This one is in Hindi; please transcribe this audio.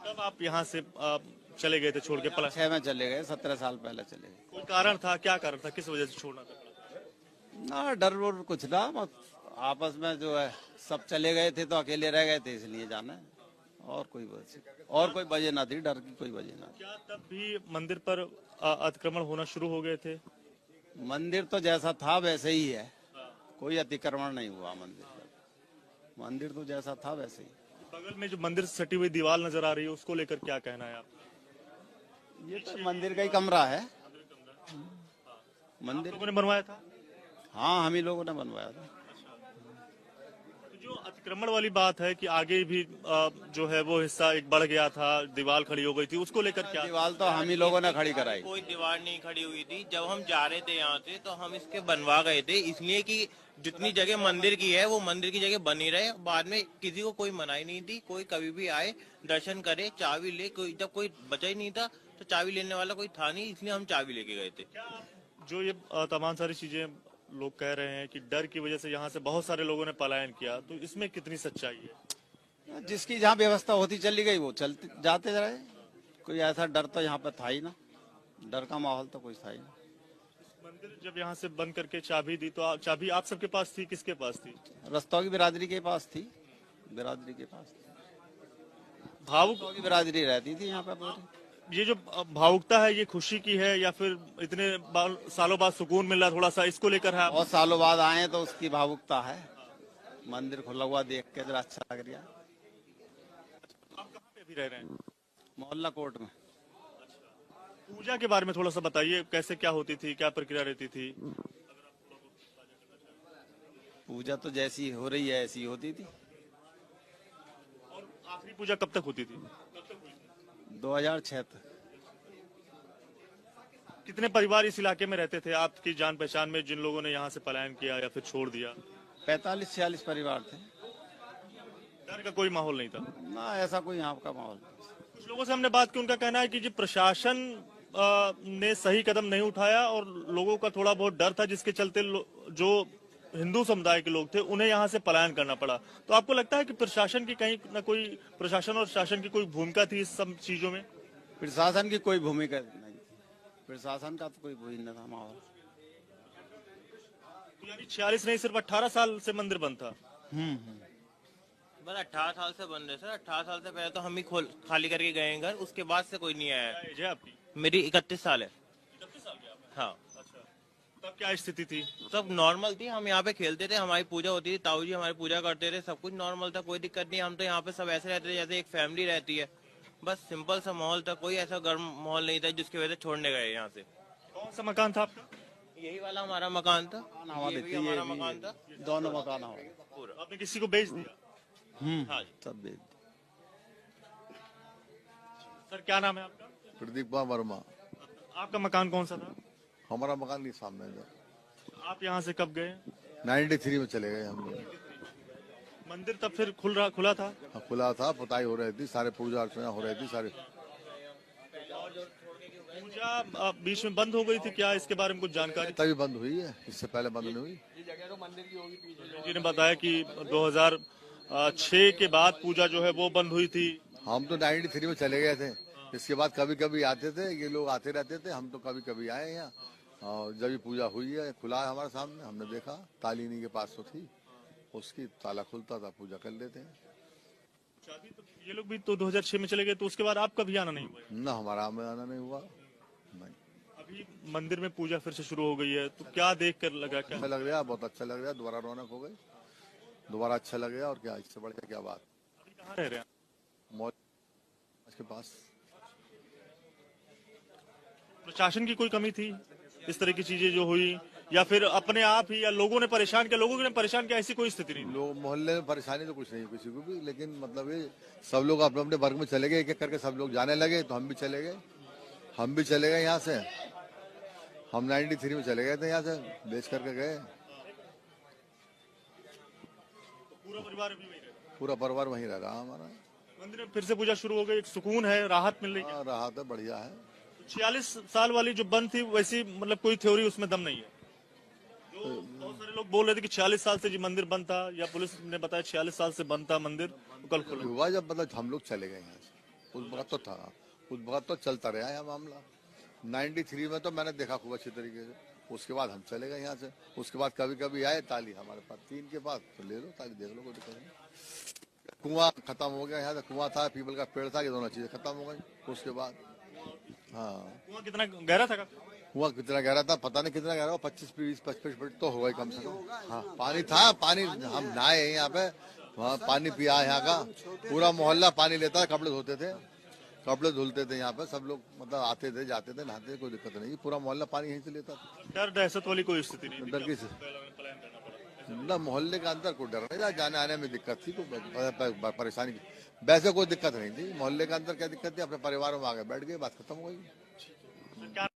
कब आप यहाँ से चले गए थे छोड़ के पला? 6 में चले गए, 17 साल पहले चले गए। कोई कारण था? क्या कारण था? किस वजह से छोड़ना था? ना डर वोर कुछ ना, बस आपस में जो है सब चले गए थे तो अकेले रह गए थे इसलिए जाना है। और कोई वजह ना थी, डर की कोई वजह ना थी। क्या तब भी मंदिर पर अतिक्रमण होना शुरू हो गए थे? मंदिर तो जैसा था वैसे ही है, कोई अतिक्रमण नहीं हुआ मंदिर तो जैसा था वैसे ही। बगल में जो मंदिर से सटी हुई दीवार नजर आ रही है उसको लेकर क्या कहना है आप? ये तो मंदिर का ही कमरा है। आप मंदिर लोगों ने बनवाया था? हाँ, हम ही लोगों ने बनवाया था। तो जो अतिक्रमण वाली बात है कि आगे भी जो है वो हिस्सा एक बढ़ गया था, दीवार खड़ी हो गई थी, उसको लेकर क्या? दीवार तो हम ही लोगों ने खड़ी कराई। कोई दीवार नहीं खड़ी हुई थी। जब हम जा रहे थे यहाँ से तो हम इसके बनवा गए थे, इसलिए कि जितनी जगह मंदिर की है वो मंदिर की जगह बनी रहे। बाद में किसी को कोई मनाही नहीं थी, कोई कभी भी आए दर्शन करे, चाबी ले। जब कोई बचा ही नहीं था तो चाबी लेने वाला कोई था नहीं, इसलिए हम चाबी लेके गए थे। जो ये तमाम सारी चीजें लोग कह रहे हैं कि डर की वजह से यहाँ से बहुत सारे लोगों ने पलायन किया, तो इसमें कितनी सच्चाई है? जिसकी जहाँ व्यवस्था होती चली गई वो चलते जाते रहे। कोई ऐसा डर तो यहाँ पे था ही ना, डर का माहौल तो कुछ था ही ना। मंदिर जब यहाँ से बंद करके चाबी दी तो चाबी आप सबके पास थी? किसके पास थी? रस्तों की बिरादरी के पास थी। भावुक की बिरादरी रहती थी यहाँ पे पूरी। ये जो भावुकता है, ये खुशी की है या फिर इतने सालों बाद सुकून मिल रहा थोड़ा सा, इसको लेकर है? बहुत सालों बाद आए तो उसकी भावुकता है। मंदिर खुला हुआ देख के जरा अच्छा लग रहा है। आप कहाँ पे अभी रह रहे हैं? मोहल्ला कोर्ट में। पूजा के बारे में थोड़ा सा बताइए, कैसे क्या होती थी, क्या प्रक्रिया रहती थी? पूजा तो जैसी हो रही है ऐसी होती थी। और आखिरी पूजा कब तक होती थी? 2006 तक। कितने परिवार इस इलाके में रहते थे आपकी जान पहचान में, जिन लोगों ने यहाँ से पलायन किया या फिर छोड़ दिया? 45-46 परिवार थे। डर का कोई माहौल नहीं था ना, ऐसा कोई यहाँ का माहौल। कुछ लोगों से हमने बात की, उनका कहना है कि जो प्रशासन ने सही कदम नहीं उठाया और लोगों का थोड़ा बहुत डर था, जिसके चलते जो हिंदू समुदाय के लोग थे उन्हें यहाँ से पलायन करना पड़ा। तो आपको लगता है कि प्रशासन की कहीं ना कोई, प्रशासन और शासन की कोई भूमिका थी इस सब चीजों में? प्रशासन की कोई भूमिका नहीं थी। प्रशासन का तो कोई भूमिका नहीं था माहौल। तो यानी 46 नहीं, सिर्फ 18 साल से मंदिर बंद था? बस 18 साल से बंद है सर। 18 साल से पहले तो हम ही खाली करके गए हैं घर, उसके बाद से कोई नहीं आया। क्या एज है आपकी? मेरी 31 साल है। 31 साल की आप? हाँ। अच्छा, तब क्या स्थिति थी? सब नॉर्मल थी, हम यहाँ पे खेलते थे, हमारी पूजा होती थी, ताऊ जी हमारी पूजा करते थे, सब कुछ नॉर्मल था, कोई दिक्कत नहीं। हम तो यहाँ पे सब ऐसे रहते थे जैसे एक फैमिली रहती है। बस सिंपल सा माहौल था, कोई ऐसा गर्म माहौल नहीं था जिसकी वजह से छोड़ने गए यहाँ से। कौन सा मकान था आपका? यही वाला हमारा मकान था, ये भी हमारा मकान था। दोनों मकान हमारे। पूरा आपने किसी को बेच दिया? हाँ जी। सब बेच। सर क्या नाम है आपका? प्रदीप वर्मा। आपका मकान कौन सा था? हमारा मकान नहीं सामने है। आप यहाँ से कब गए? 93 में चले गए हम लोग। मंदिर तब फिर खुला था? हाँ, खुला था, पुताई हो रही थी, सारे पूजा अर्चना हो रही थी सारे। पूजा बीच में बंद हो गई थी क्या? इसके बारे में कुछ जानकारी? तभी बंद हुई है, इससे पहले बंद नहीं हुई। जी ने बताया कि 2006 के बाद पूजा जो है वो बंद हुई थी। हम तो 93 में चले गए थे, इसके बाद कभी कभी आते थे, ये लोग आते रहते थे, हम तो कभी कभी आए यहाँ। और जब ये पूजा हुई है, खुला है हमारे सामने, हमने देखा, तालिनी के पास तो थी, उसकी ताला खुलता था, पूजा कर लेते हैं। तो ये लोग भी तो 2006 में चले गए, तो उसके बाद आपका भी आना नहीं हुआ? न हमारा में आना नहीं हुआ। नहीं, अभी मंदिर में पूजा फिर से शुरू हो गई है, तो क्या देख कर लगा? क्या अच्छा लग रहा है, बहुत अच्छा लग रहा है, दोबारा रौनक हो गई, दोबारा अच्छा लग गया। और क्या, इससे बढ़ के क्या बात। अभी कहाँ रह रहे हैं? मौज के पास। प्रशासन की कोई कमी थी इस तरह की चीजें जो हुई, या फिर अपने आप ही, या लोगों ने परेशान किया? लोगों ने परेशान किया, ऐसी कोई स्थिति नहीं? लोग मोहल्ले में परेशानी तो कुछ नहीं किसी को भी, लेकिन मतलब ये सब लोग अपने अपने वर्ग में चले गए, एक एक करके सब लोग जाने लगे, तो हम भी चले गए यहाँ से। हम 93 में चले गए थे यहाँ से, बेच करके गए। पूरा परिवार अभी वहीं रह रहा है? पूरा परिवार वहीं रह रहा हमारा। मंदिर में फिर से पूजा शुरू हो गई, एक सुकून है, राहत मिल रही है? हाँ, राहत है, बढ़िया है। 46 साल वाली जो बंद थी, वैसी मतलब कोई थ्योरी उसमें दम नहीं है? जो बहुत सारे लोग बोल रहे थे कि 46 साल से जी मंदिर बंद था, या पुलिस ने बताया 46 साल से बंद था मंदिर, तो कल खुला। हुआ जब मतलब हम लोग चले गए यहाँ से, उस वक्त तो था, उस वक्त तो चलता रहा है मामला। 93 में तो मैंने देखा खूब अच्छी तरीके से। उसके बाद हम चले गए यहाँ से। उसके बाद कभी कभी आए ताली हमारे पास 3 के पास, तो ले लो ताली, देख लो, कोई दिक्कत नहीं। कुआं खत्म हो गया, यहाँ से कुआं था, पीपल का पेड़ था, ये दोनों चीजें खत्म हो गई उसके बाद। हाँ, कुआं कितना गहरा था? कुआं कितना गहरा था पता नहीं, कितना गहरा, 25 फीट तो होगा ही कम से कम। हाँ, पानी था, पानी हम नहाए हैं यहाँ पे, वहाँ पानी पिया है यहाँ का। पूरा मोहल्ला पानी लेता है, कपड़े धोते थे, कपड़े धुलते थे यहाँ पे सब लोग, मतलब आते थे जाते थे नहाते थे, कोई दिक्कत नहीं। पूरा मोहल्ला पानी यहीं से लेता था। डर दहशत वाली कोई स्थिति नहीं थी? डर की ना, मोहल्ले के अंदर कोई डर नहीं था, जाने आने में दिक्कत थी, कोई परेशानी, वैसे कोई दिक्कत नहीं थी। मोहल्ले के अंदर क्या दिक्कत थी, अपने परिवारों में आगे बैठ गए, बात खत्म हो गई।